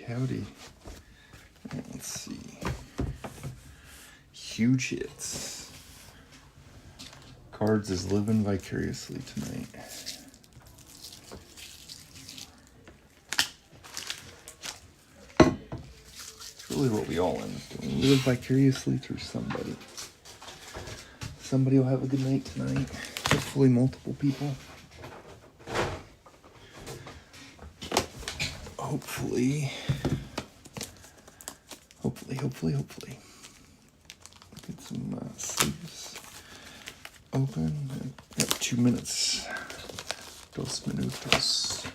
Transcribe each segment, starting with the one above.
howdy. Let's see. Huge hits. Cards is living vicariously tonight. It's really what we all end up doing. We live vicariously through somebody. Somebody will have a good night tonight. Hopefully multiple people. Hopefully. Get some sleeves open. Got 2 minutes. Dos minutos.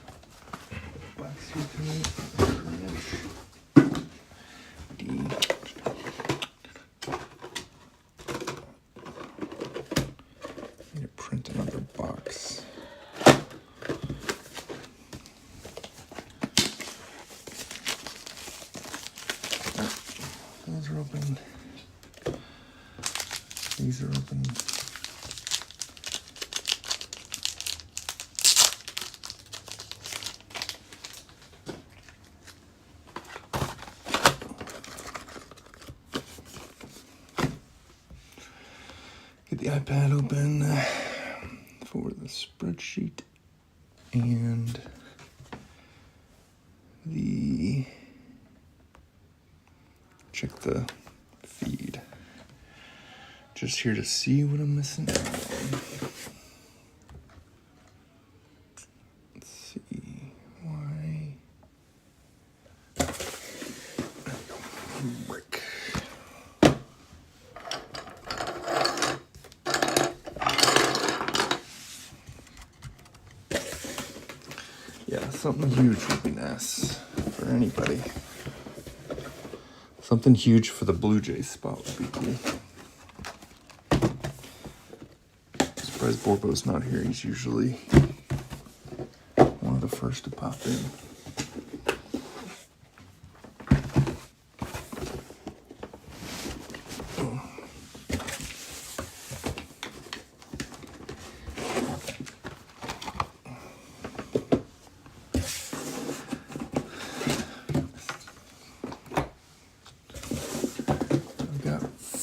Box here tonight. D. Need to print another box. Those are open. These are open. Get the iPad open for the spreadsheet and check the feed. Just here to see what I'm missing out on. Let's see why. Brick. Yeah, something huge would be nice for anybody. Something huge for the Blue Jays spot would be cool. Surprised Borbo's not here. He's usually one of the first to pop in.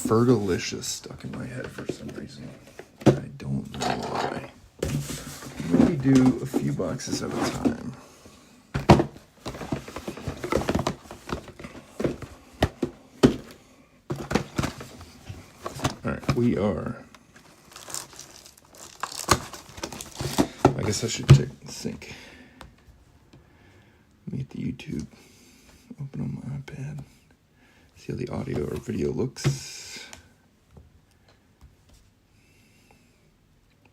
Fergalicious stuck in my head for some reason. I don't know why. Maybe do a few boxes at a time. Alright, we are. I guess I should check the sync. Meet the YouTube. Open on my iPad. See how the audio or video looks.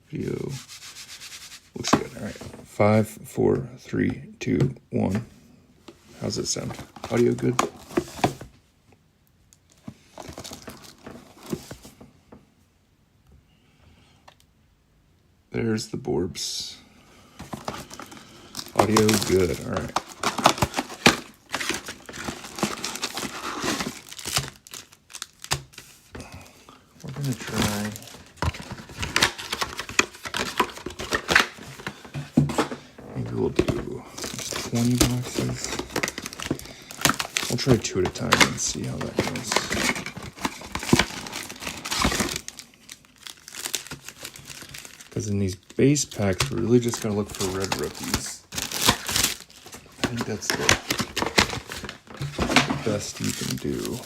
Video looks good. All right, 5, 4, 3, 2, 1. How's it sound? Audio good? There's the Borbs. Audio good. All right. We're gonna try. Maybe we'll do just 20 boxes. I'll try 2 at a time and see how that goes. Because in these base packs, we really just gotta look for red rookies. I think that's the best you can do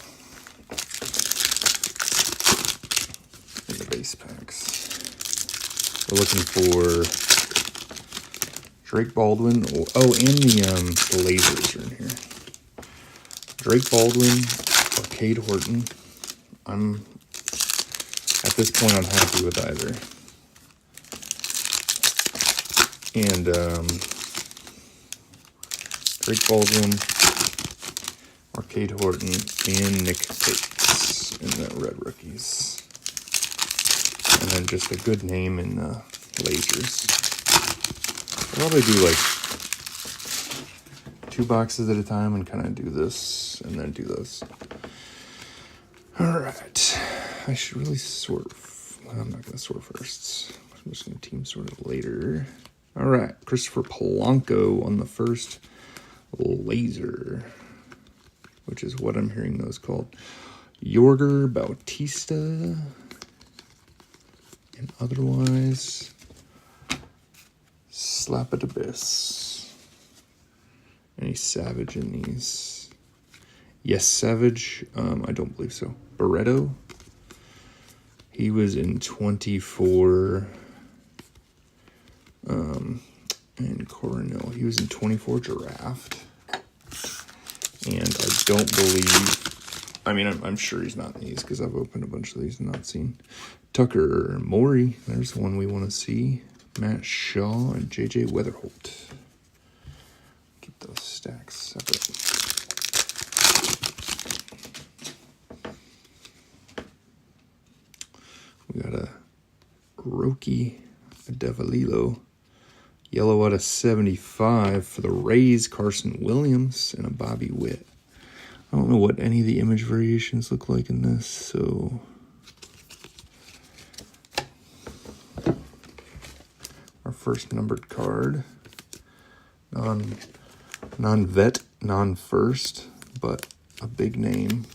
in the base packs. We're looking for Drake Baldwin. Oh, and the lasers are in here. Drake Baldwin, Arcade Horton. At this point, I'm happy with either. And Drake Baldwin, Arcade Horton, and Nick Pates in the red rookies. And then just a good name in lasers. I'll probably do like 2 boxes at a time and kind of do this and then do this. All right. I should really sort. I'm not going to sort first. I'm just going to team sort it later. All right. Christopher Polanco on the first laser. which is what I'm hearing those called. Yorger Bautista. And otherwise, Slap-It Abyss. Any Savage in these? Yes, Savage. I don't believe so. Barreto. He was in 24. And Coronel. He was in 24 Draft. And I don't believe... I mean, I'm sure he's not in these because I've opened a bunch of these and not seen. Tucker Morey. There's one we want to see. Matt Shaw and J.J. Weatherholt. Keep those stacks separate. We got a Roki Devalilo. Yellow out of 75 for the Rays, Carson Williams, and a Bobby Witt. I don't know what any of the image variations look like in this, so... Our first numbered card. Non-vet, non-first, but a big name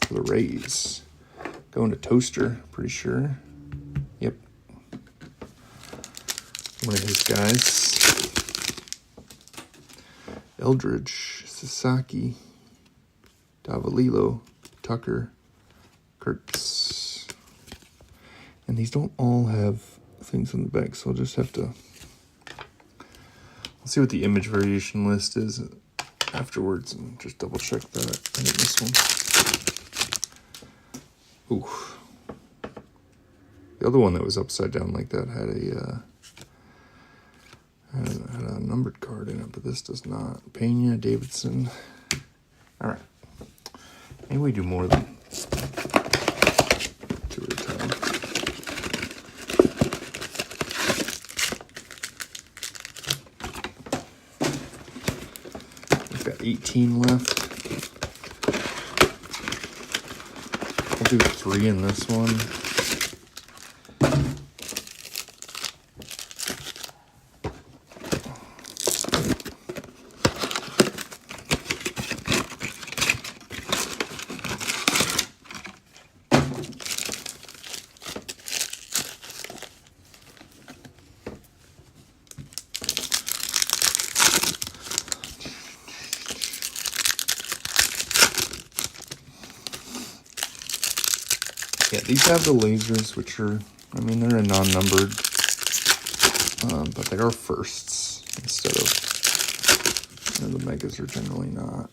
for the Rays. Going to Toaster, pretty sure. Yep. One of his guys. Eldridge, Sasaki, Davalilo, Tucker, Kurtz. And these don't all have things on the back, so I'll just have to... I'll see what the image variation list is afterwards and just double check that. I think this one. Ooh. The other one that was upside down like that had a numbered card in it, but this does not. Pena, Davidson. All right. Maybe we do more than 2 at a time. We've got 18 left. We'll do 3 in this one. Yeah, these have the lasers, which are, I mean, they're a non-numbered, but they are firsts instead of, the megas are generally not.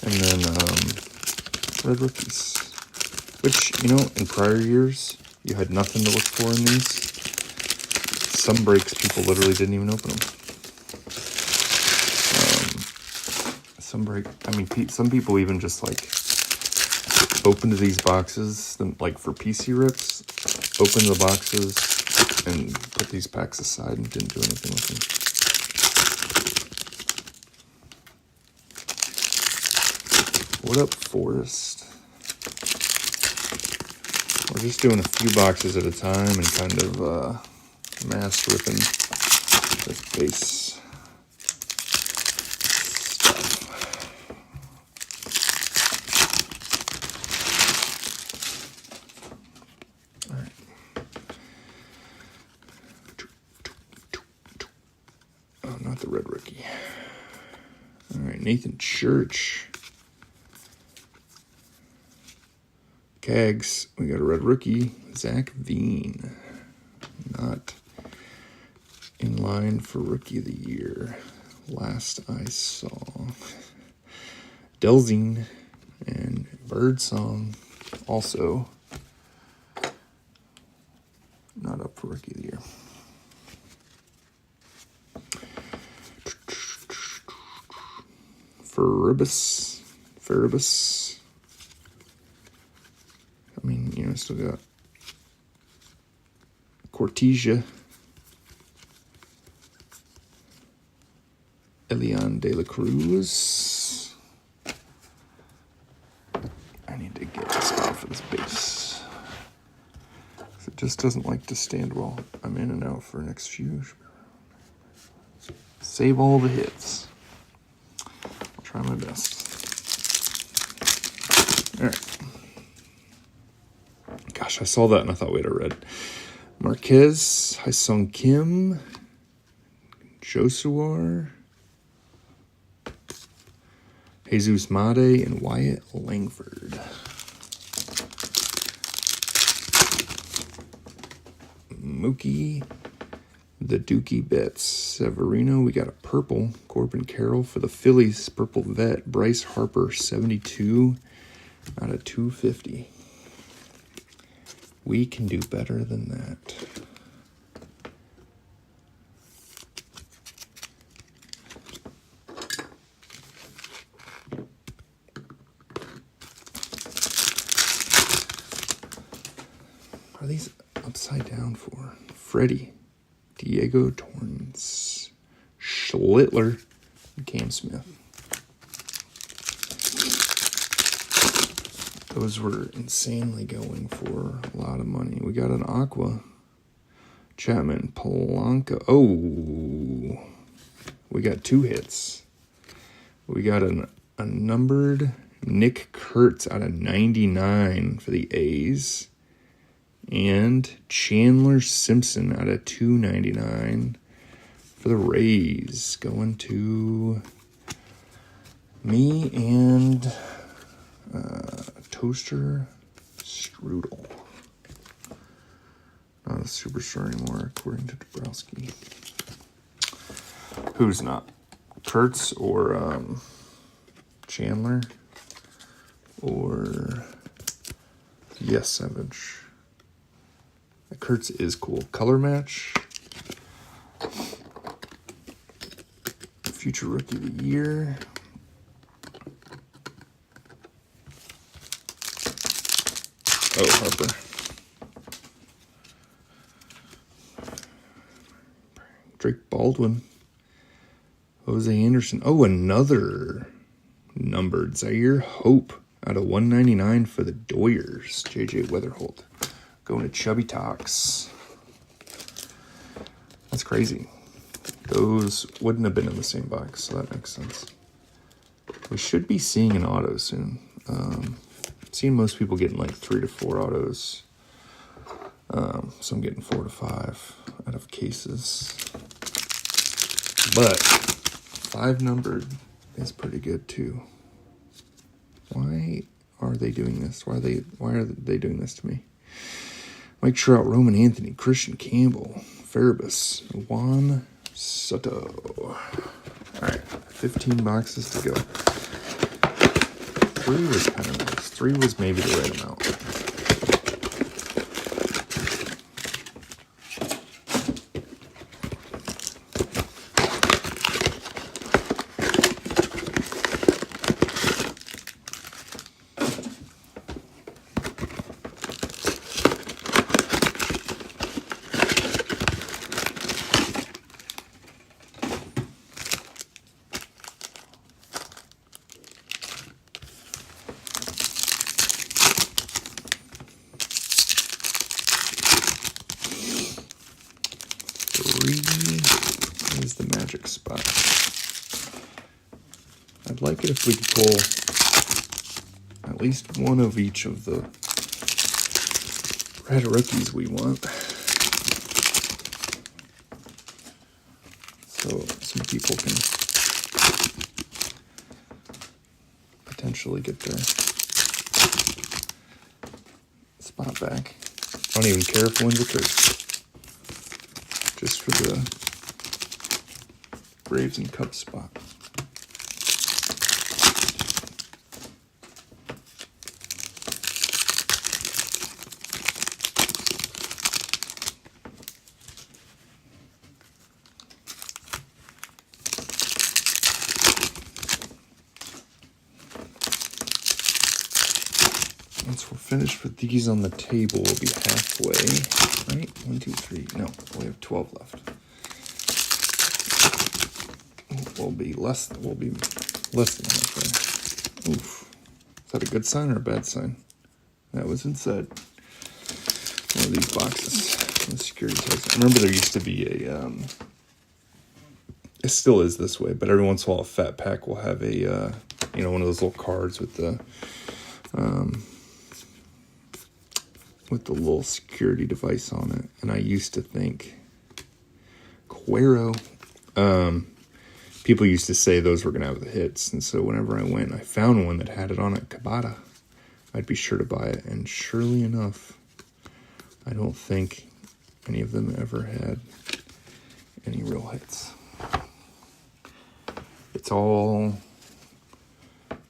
And then red rookies, which, in prior years, you had nothing to look for in these. Some breaks, people literally didn't even open them. Some people even just opened these boxes, like for PC rips, opened the boxes and put these packs aside and didn't do anything with them. What up, Forrest? We're just doing a few boxes at a time and kind of mass ripping this base. The red rookie. All right, Nathan Church. Cags, we got a red rookie. Zach Veen. Not in line for rookie of the year. Last I saw. Delzine and Birdsong also not up for rookie of the year. Ferribus. I mean, still got Cortesia, Elian De La Cruz. I need to get a spot for this base. It just doesn't like to stand well. I'm in and out for the next few. Save all the hits. Try my best. All right. Gosh, I saw that and I thought we had a red. Marquez, Haesung Kim, Josuar, Jesus Made, and Wyatt Langford. Mookie, the Dookie Betts, Severino. We got a purple, Corbin Carroll for the Phillies, purple vet, Bryce Harper, 72 out of 250. We can do better than that. Are these upside down for? Freddie, Diego Torrance, Schlittler, and Cam Smith. Those were insanely going for a lot of money. We got an Aqua, Chapman, Polanco. Oh, we got 2 hits. We got a numbered Nick Kurtz out of 99 for the A's. And Chandler Simpson out of 299 for the Rays. Going to me and Toaster Strudel. Not a superstar anymore, according to Dabrowski. Who's not? Kurtz or Chandler? Or Yes Savage? Kurtz is cool. Color match. Future Rookie of the Year. Oh, Harper. Drake Baldwin. Jose Anderson. Oh, another numbered Zaire Hope out of 199 for the Doyers. JJ Weatherholt. Going to Chubby Talks. That's crazy. Those wouldn't have been in the same box, so that makes sense. We should be seeing an auto soon. Seeing most people getting like 3 to 4 autos. So I'm getting 4 to 5 out of cases. But 5 numbered is pretty good too. Why are they doing this? Why are they doing this to me? Mike Trout, Roman Anthony, Christian Campbell, Farabus, Juan Soto. All right, 15 boxes to go. 3 was kind of nice. 3 was maybe the right amount. Is the magic spot. I'd like it if we could pull at least one of each of the red rookies we want. So some people can potentially get their spot back. I don't even care if one's a curse. Just for the Braves and Cubs spot. Once we're finished with these on the table, we'll be halfway, right? 1, 2, 3. No, we have 12 left. We'll be less than halfway. Oof. Is that a good sign or a bad sign? That was inside one of these boxes. The security tags. I remember there used to be it still is this way, but every once in a while a fat pack will have a, one of those little cards with the little security device on it. And I used to think Cuero, people used to say those were going to have the hits. And so whenever I went, I found one that had it on it, Cabada. I'd be sure to buy it. And surely enough, I don't think any of them ever had any real hits. It's all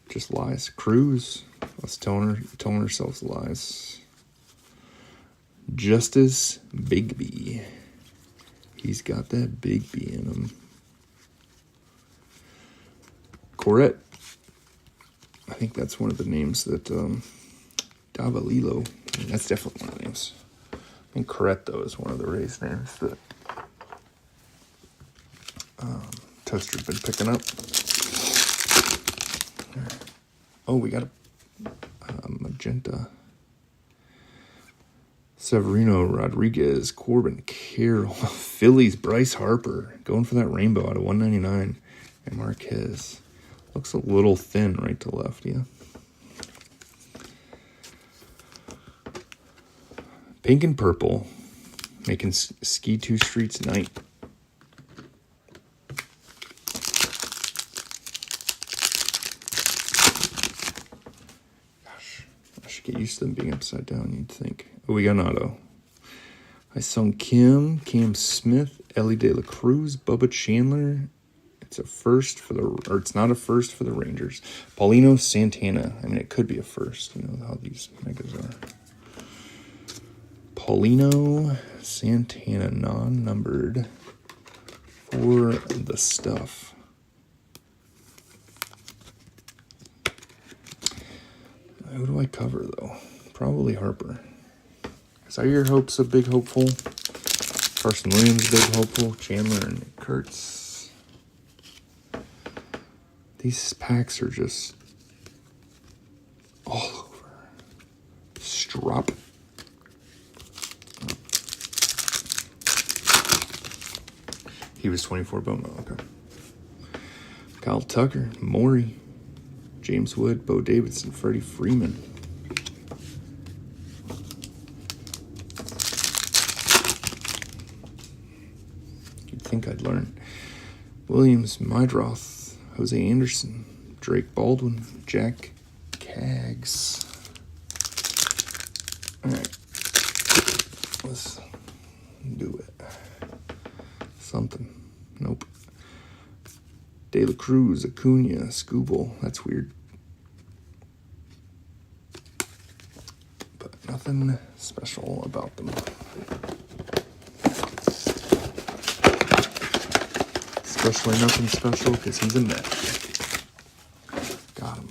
just lies. Cruz, us telling ourselves lies. Justice Bigby. He's got that Bigby in him. Corette. I think that's one of the names that Davalilo. That's definitely one of the names. I think Corette, though, is one of the race names that Toaster's been picking up. Oh, we got a magenta. Severino Rodriguez, Corbin Carroll, Phillies Bryce Harper, going for that rainbow out of 199, and Marquez. Looks a little thin right to left, yeah. Pink and purple, making Ski 2 Streets night. Gosh, I should get used to them being upside down, you'd think. Oh, we got an auto. Sung Kim, Cam Smith, Ellie De La Cruz, Bubba Chandler. It's a first for it's not a first for the Rangers. Paulino Santana. I mean, it could be a first. You know how these megas are. Paulino Santana, non-numbered for the stuff. Who do I cover, though? Probably Harper. Zaire Hope's a big hopeful. Carson Williams, big hopeful. Chandler and Kurtz. These packs are just all over. Strop. He was 24 Bowman. Okay. Kyle Tucker, Maury, James Wood, Bo Davidson, Freddie Freeman. You'd think I'd learn. Williams, Mydroth, Jose Anderson, Drake Baldwin, Jack Kaggs. All right. Let's do it. Something. Nope. De La Cruz, Acuna, Scooble. That's weird. But nothing special about them. Especially nothing special because he's a Met. Got him.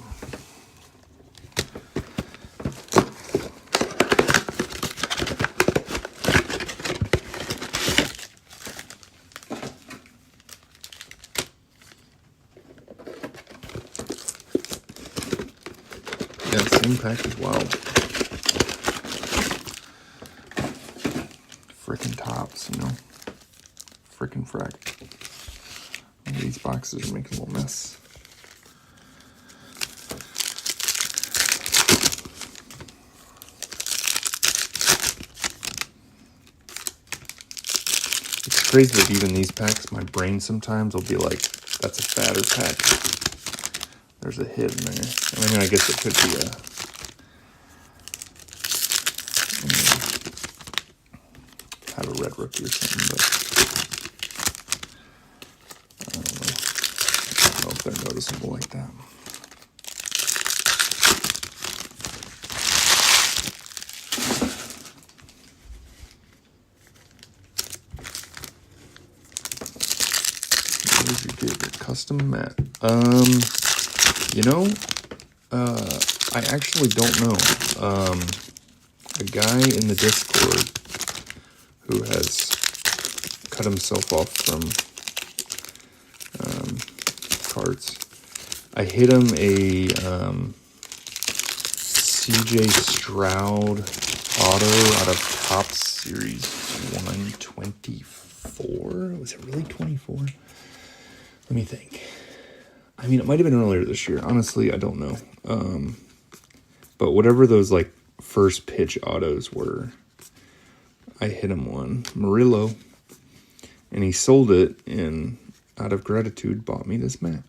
Yeah, same pack as wild. Frickin' tops, you know. Frickin' frack. These boxes are making a little mess. It's crazy that even these packs, my brain sometimes will be like, that's a fatter pack. There's a hit in there. I mean, I guess it could be have a red rookie or something, but I don't know if they're noticeable like that. What did you get? A custom mat. I actually don't know. A guy in the Discord who has cut himself off from cards. I hit him a CJ Stroud auto out of Topps Series 124. Was it really 24? Let me think. I mean, it might have been earlier this year. Honestly, I don't know. But whatever those like first pitch autos were, I hit him one. Murillo. And he sold it and out of gratitude bought me this mat.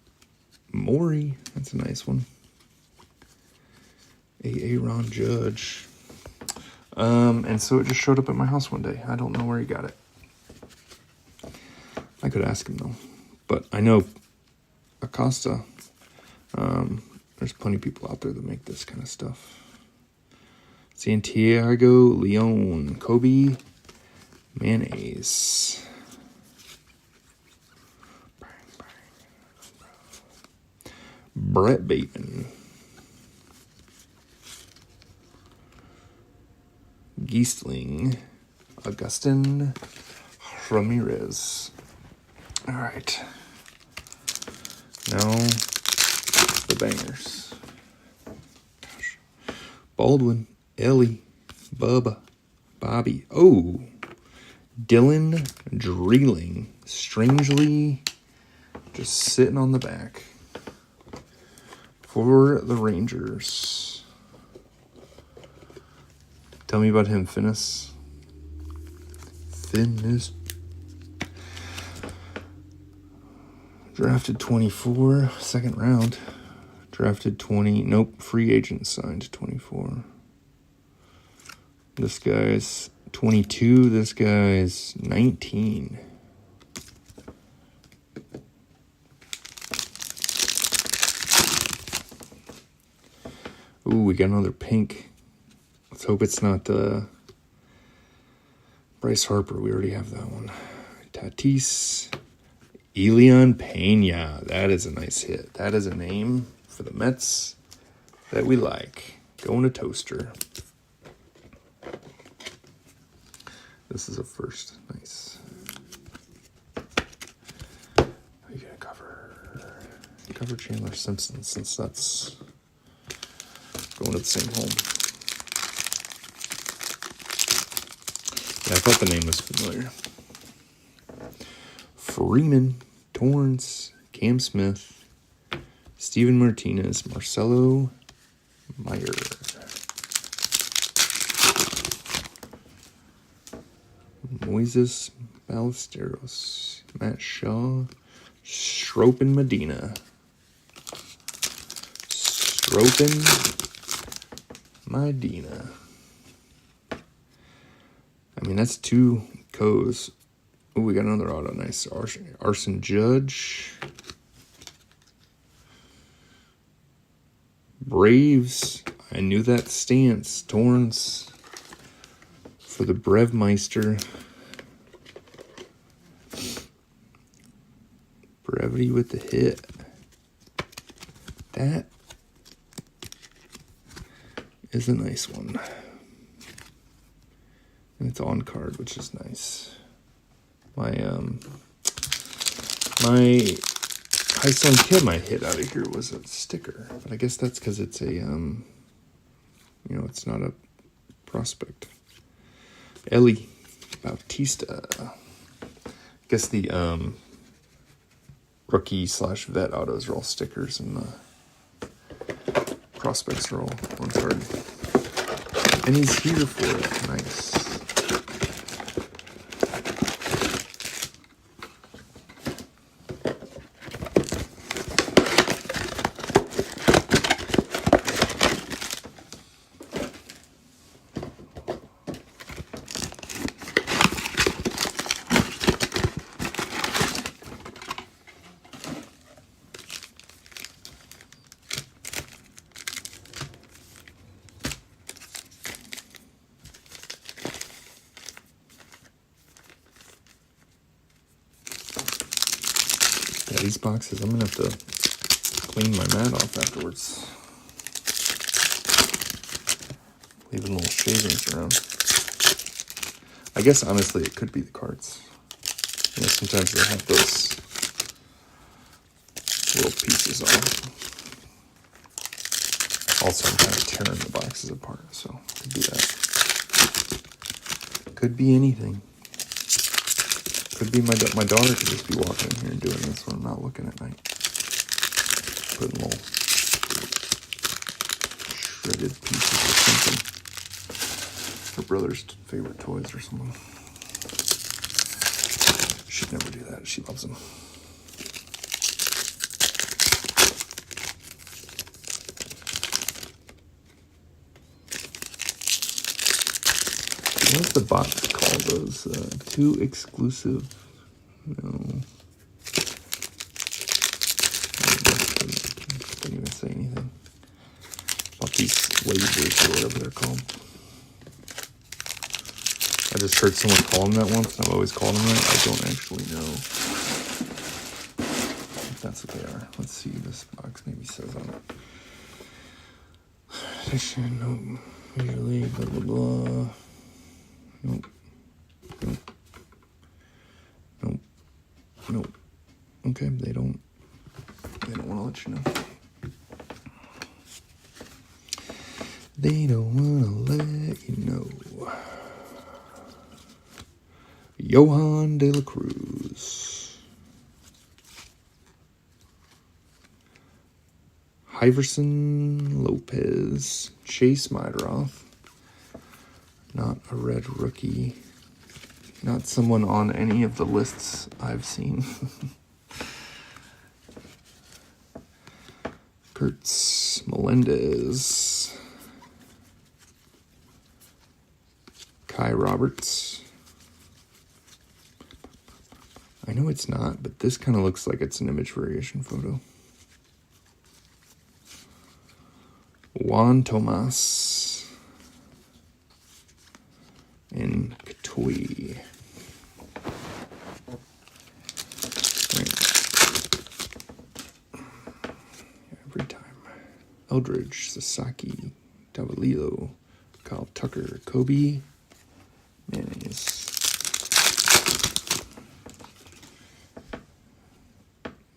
Maury. That's a nice one. A Ron Judge. And so it just showed up at my house one day. I don't know where he got it. I could ask him though. But I know Acosta, there's plenty of people out there that make this kind of stuff. Santiago Leon, Kobe, mayonnaise. Brett Bateman. Geistling. Augustin Ramirez. All right. Now, the bangers. Gosh. Baldwin, Ellie, Bubba, Bobby. Oh, Dylan Dreeling. Strangely, just sitting on the back. For the Rangers. Tell me about him, Finnis. Drafted 24, second round. Drafted 20, nope, free agent signed 24. This guy's 22, this guy's 19. Ooh, we got another pink. Let's hope it's not Bryce Harper. We already have that one. Tatis. Elian Pena. That is a nice hit. That is a name for the Mets that we like. Going to toaster. This is a first. Nice. We got to cover Chandler Simpson since that's going to the same home. Yeah, I thought the name was familiar. Freeman, Torrance, Cam Smith, Steven Martinez, Marcelo Meyer. Moises Ballesteros, Matt Shaw, Stropin Medina. Stropin Medina. I mean, that's two Co's. Oh, we got another auto. Nice. Arson Judge. Braves. I knew that stance. Torrance. For the Brevmeister. Brevity with the hit. That is a nice one. And it's on card, which is nice. My High Sun Kim I hit out of here was a sticker, but I guess that's because it's a it's not a prospect. Ellie Bautista. I guess the rookie / vet autos are all stickers, and the prospects are all on card. And he's here for it. Nice. Yeah, these boxes, I'm going to have to clean my mat off afterwards. Leaving little shavings around. I guess, honestly, it could be the cards. You know, sometimes they have those little pieces on. Also, I'm kind of tearing the boxes apart, so could be that. Could be anything. Could be my daughter could just be walking in here and doing this when I'm not looking at night. Putting little shredded pieces or something. Her brother's favorite toys or something. She'd never do that. She loves them. What's the box called? Those two exclusive. No. Didn't even say anything about these lasers or whatever they're called. I just heard someone call them that once, and I've always called them that. I don't actually know if that's what they are. Let's see, this box maybe says on it. Edition, no, Major League, blah, blah, blah. Nope. Nope. Nope. Nope. Okay, they don't want to let you know. They don't want to let you know. Johan De La Cruz. Iverson Lopez. Chase Mydroth. Not a red rookie. Not someone on any of the lists I've seen. Kurtz Melendez. Kai Roberts. I know it's not, but this kind of looks like it's an image variation photo. Juan Tomas. And Katoi. Every time. Eldridge, Sasaki, Davalillo, Kyle Tucker, Kobe, Mayonnaise.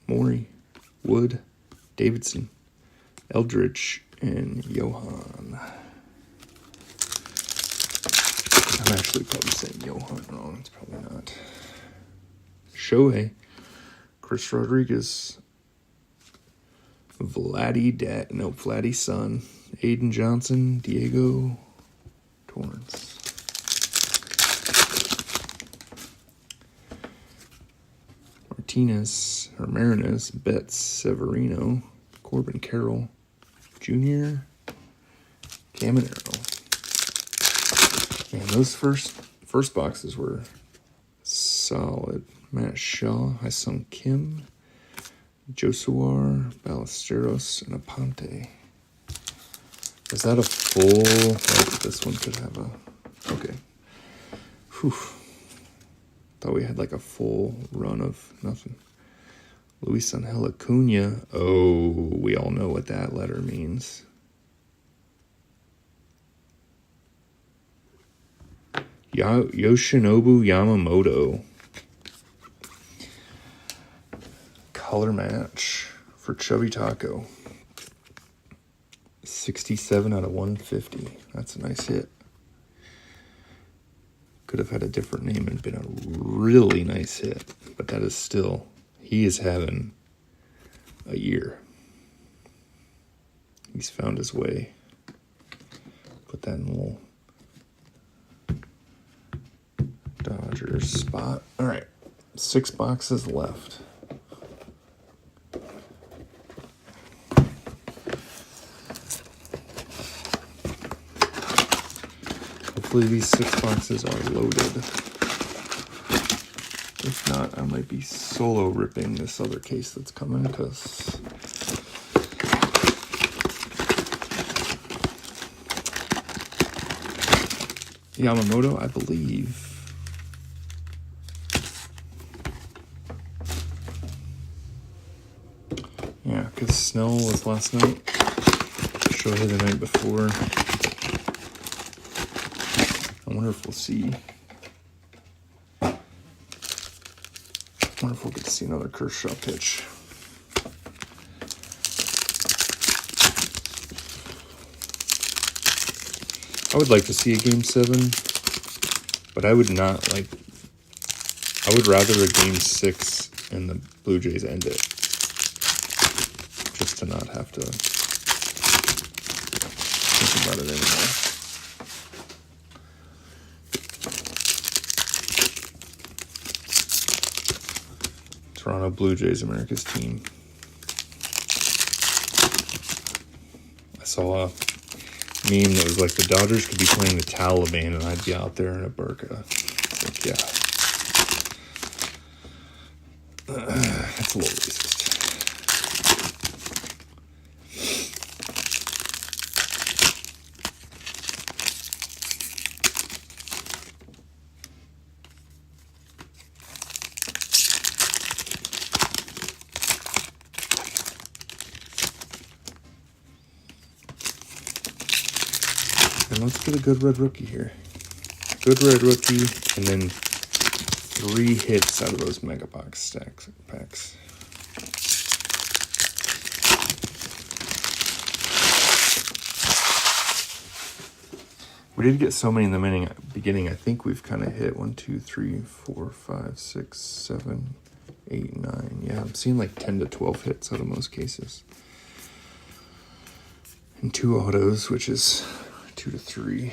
Maury, Wood, Davidson, Eldridge, and Johan. I'm actually probably saying Johan wrong. It's probably not. Shohei, Chris Rodriguez, Vladdy's son, Aiden Johnson, Diego Torrance. Marinez, Betts, Severino, Corbin Carroll, Jr., Caminero. And those first boxes were solid. Matt Shaw, Hyesung Kim, Josuar, Ballesteros, and Aponte. Is that a full? Oh, this one could have a. Okay. Whew. Thought we had like a full run of nothing. Luis Angel Acuna. Oh, we all know what that letter means. Yoshinobu Yamamoto. Color match for Chubby Taco. 67 out of 150. That's a nice hit. Could have had a different name and been a really nice hit. But that is still, he is having a year. He's found his way. Put that in a little Dodgers spot. All right, 6 boxes left. Hopefully these 6 boxes are loaded. If not, I might be solo ripping this other case that's coming because Yamamoto, I believe. Yeah, because Snell was last night. Shohei the night before. I wonder if we'll see. I wonder if we'll get to see another Kershaw pitch. I would like to see a Game 7, but I would not like I would rather a game 6 and the Blue Jays end it. Just to not have to think about it anymore. Toronto Blue Jays, America's team. I saw a meme that was like the Dodgers could be playing the Taliban and I'd be out there in a burqa. It's like, yeah. That's a little racist. And let's get a good red rookie here. Good red rookie, and then 3 hits out of those mega box packs. We did get so many in the beginning. I think we've kind of hit 1, 2, 3, 4, 5, 6, 7, 8, 9. Yeah, I'm seeing like 10 to 12 hits out of most cases. And 2 autos, which is 2 to 3.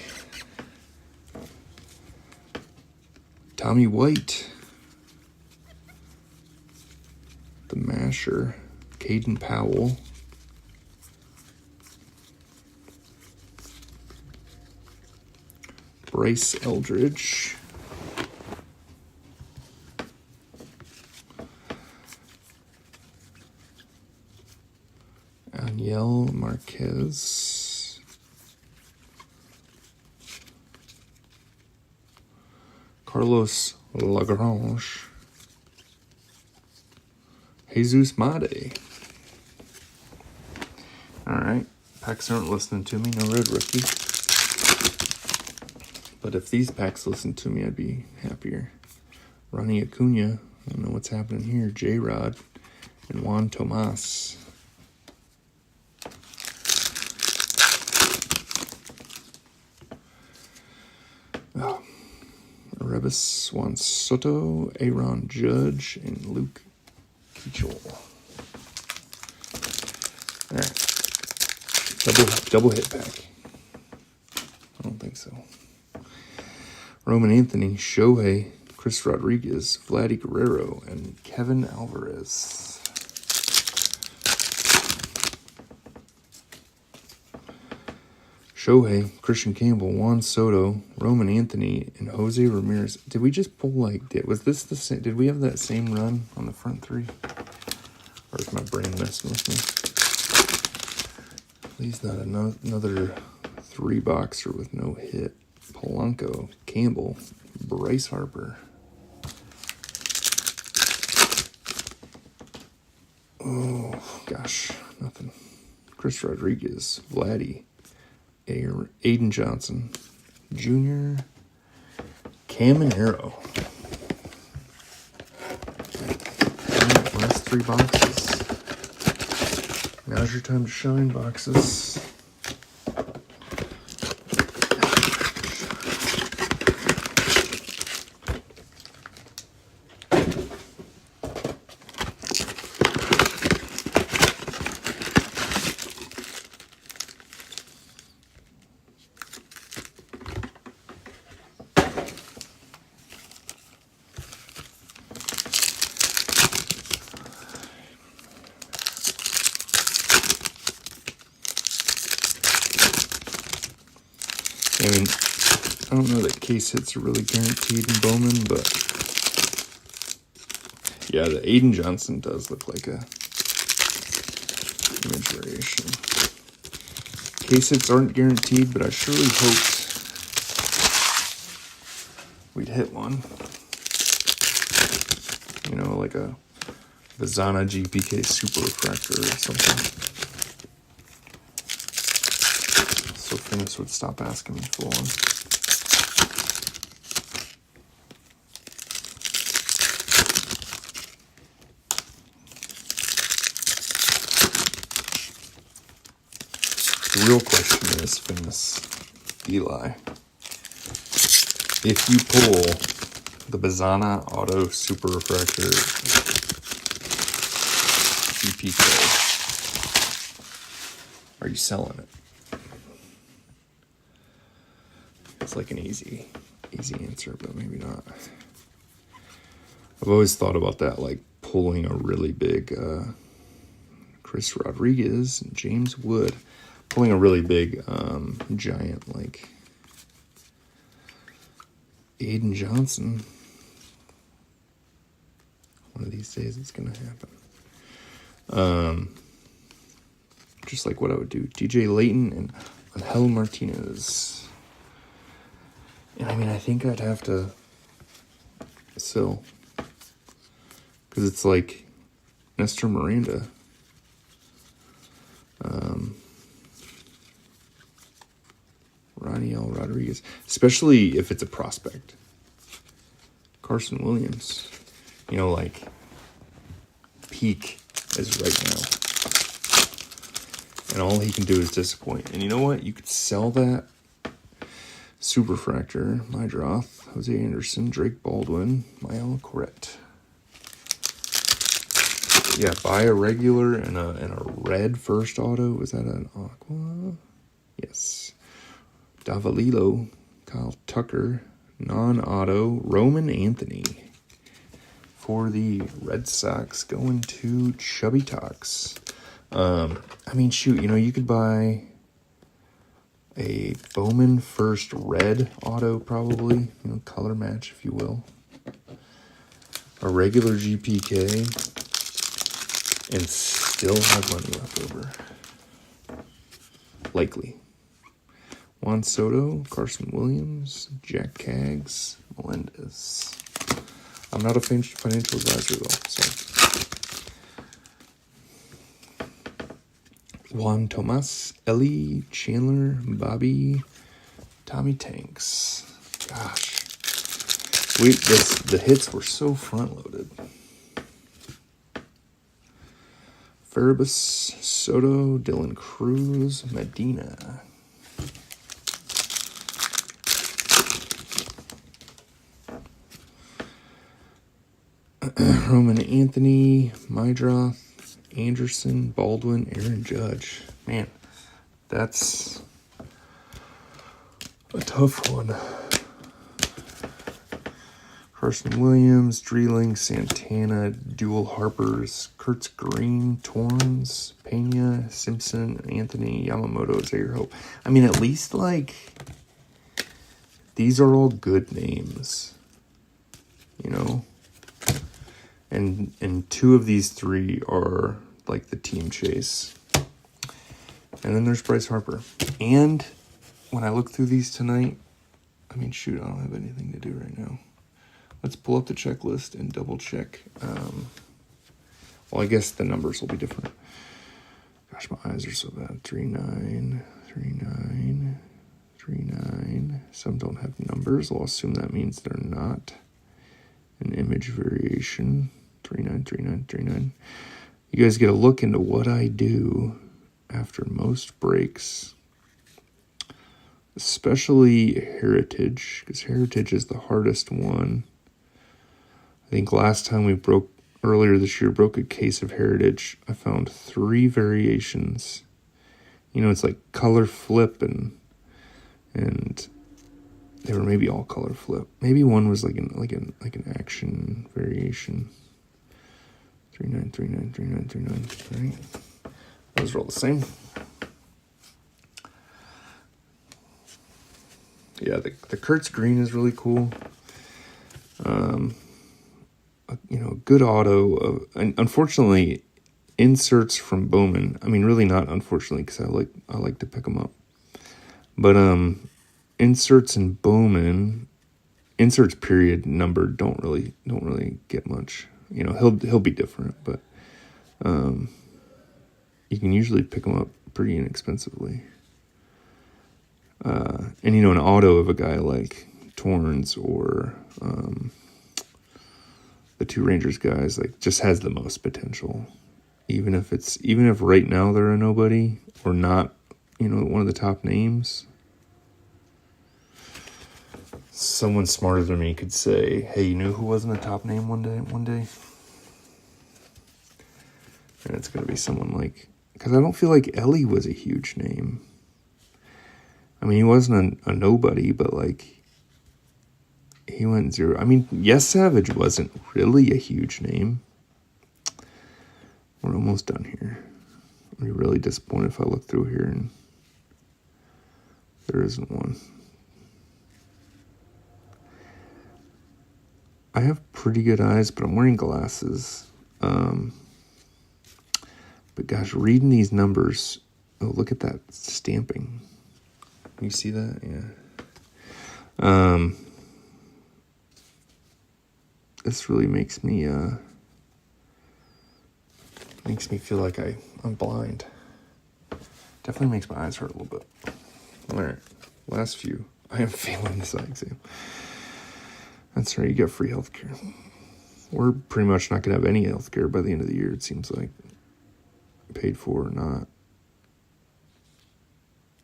Tommy White. The Masher. Caden Powell. Bryce Eldridge. Aniel Marquez. Carlos Lagrange. Jesus Made. Alright. Packs aren't listening to me. No red rookie. But if these packs listened to me, I'd be happier. Ronnie Acuna. I don't know what's happening here. J-Rod. And Juan Tomas. Oh. Erebus, Juan Soto, Aaron Judge, and Luke Keachel. Alright. Double hit pack. I don't think so. Roman Anthony, Shohei, Chris Rodriguez, Vladdy Guerrero, and Kevin Alvarez. Shohei, Christian Campbell, Juan Soto, Roman Anthony, and Jose Ramirez. Did we just pull was this the same? Did we have that same run on the front 3? Or is my brain messing with me? Please not another 3-boxer with no hit. Polanco, Campbell, Bryce Harper. Oh, gosh, nothing. Chris Rodriguez, Vladdy, Aiden Johnson, Jr., Caminero. Last 3 boxes. Now's your time to shine, boxes. I mean, I don't know that case hits are really guaranteed in Bowman, but yeah, the Aiden Johnson does look like a image variation. Case hits aren't guaranteed, but I surely hoped we'd hit one. You know, like a Vizana GPK Super Refractor or something. So Finis would stop asking me for one. The real question is, Finis, Eli, if you pull The Bazana Auto Super Refractor GPK. Are you selling it? It's like an easy answer, but maybe not. I've always thought about that, like pulling a really big Chris Rodriguez and James Wood, pulling a really big giant like Aiden Johnson. One of these days it's gonna happen. Just like what I would do. DJ Layton and Angel Martinez. And I mean, I think I'd have to sell. Because it's like Nestor Miranda. Raniel Rodriguez. Especially if it's a prospect. Carson Williams. You know, like, peak is right now. And all he can do is disappoint. And you know what? You could sell that Superfractor, Mydroth, Jose Anderson, Drake Baldwin, Mael Corrett. Yeah, buy a regular and a red first auto. Is that an aqua? Yes. Davalilo, Kyle Tucker, non-auto, Roman Anthony. For the Red Sox, going to Chubby Talks. I mean, shoot, you know, you could buy a Bowman first red auto, probably, you know, color match, if you will. A regular GPK, and still have money left over. Likely. Juan Soto, Carson Williams, Jack Kaggs, Melendez. I'm not a financial advisor, though, so. Juan Tomas, Ellie, Chandler, Bobby, Tommy Tanks. Gosh. The hits were so front-loaded. Ferbus, Soto, Dylan Cruz, Medina. Roman Anthony, Mydroth, Anderson, Baldwin, Aaron Judge. Man, that's a tough one. Carson Williams, Dreeling, Santana, Dual Harpers, Kurtz Green, Torrens, Pena, Simpson, Anthony, Yamamoto, Zaire Hope. I mean, at least, like, these are all good names, you know? And two of these three are like the team chase. And then there's Bryce Harper. And when I look through these tonight, I mean, shoot, I don't have anything to do right now. Let's pull up the checklist and double check. Well, I guess the numbers will be different. Gosh, my eyes are so bad. 39, 39, 39. Some don't have numbers. I'll assume that means they're not an image variation. 39, 39, 39. You guys get a look into what I do after most breaks, especially Heritage, because Heritage is the hardest one. I think last time earlier this year, broke a case of Heritage. I found 3 variations. You know, it's like color flip and they were maybe all color flip. Maybe one was like an action variation. 39, 39, 39, 39. Right? Those are all the same. Yeah, the Kurtz Green is really cool. You know, good auto. Unfortunately, inserts from Bowman. I mean, really not unfortunately, because I like to pick them up. But inserts in Bowman, inserts period numbered don't really get much. You know, he'll be different, but you can usually pick them up pretty inexpensively. And you know, an auto of a guy like Torrens or the 2 Rangers guys, like, just has the most potential. Even if right now they're a nobody or not, you know, one of the top names. someone smarter than me could say, hey, you knew who wasn't a top name one day? And it's going to be someone like, because I don't feel like Ellie was a huge name. I mean, he wasn't a nobody, but like, he went 0. I mean, Yes Savage wasn't really a huge name. We're almost done here. I'd be really disappointed if I look through here and there isn't one. I have pretty good eyes, but I'm wearing glasses. But gosh, reading these numbers. Oh, look at that stamping. You see that? Yeah. This really makes me feel like I'm blind. Definitely makes my eyes hurt a little bit. All right, last few. I am failing this eye exam. That's right, you get free healthcare. We're pretty much not gonna have any healthcare by the end of the year, it seems like. Paid for or not.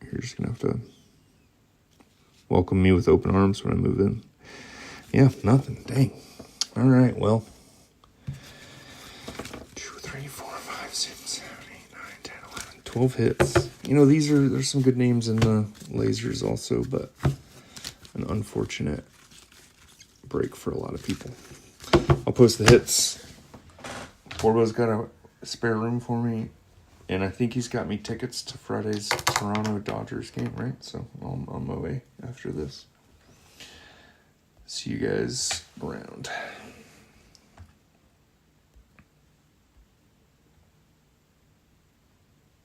You're just gonna have to welcome me with open arms when I move in. Yeah, nothing. Dang. All right, well. 2, 3, 4, 5, 6, 7, 8, 9, 10, 11, 12 hits. You know, there's some good names in the lasers also, but an unfortunate break for a lot of people. I'll post the hits. Borbo's got a spare room for me, and I think he's got me tickets to Friday's Toronto Dodgers game, right? So I'm on my way after this. See you guys around.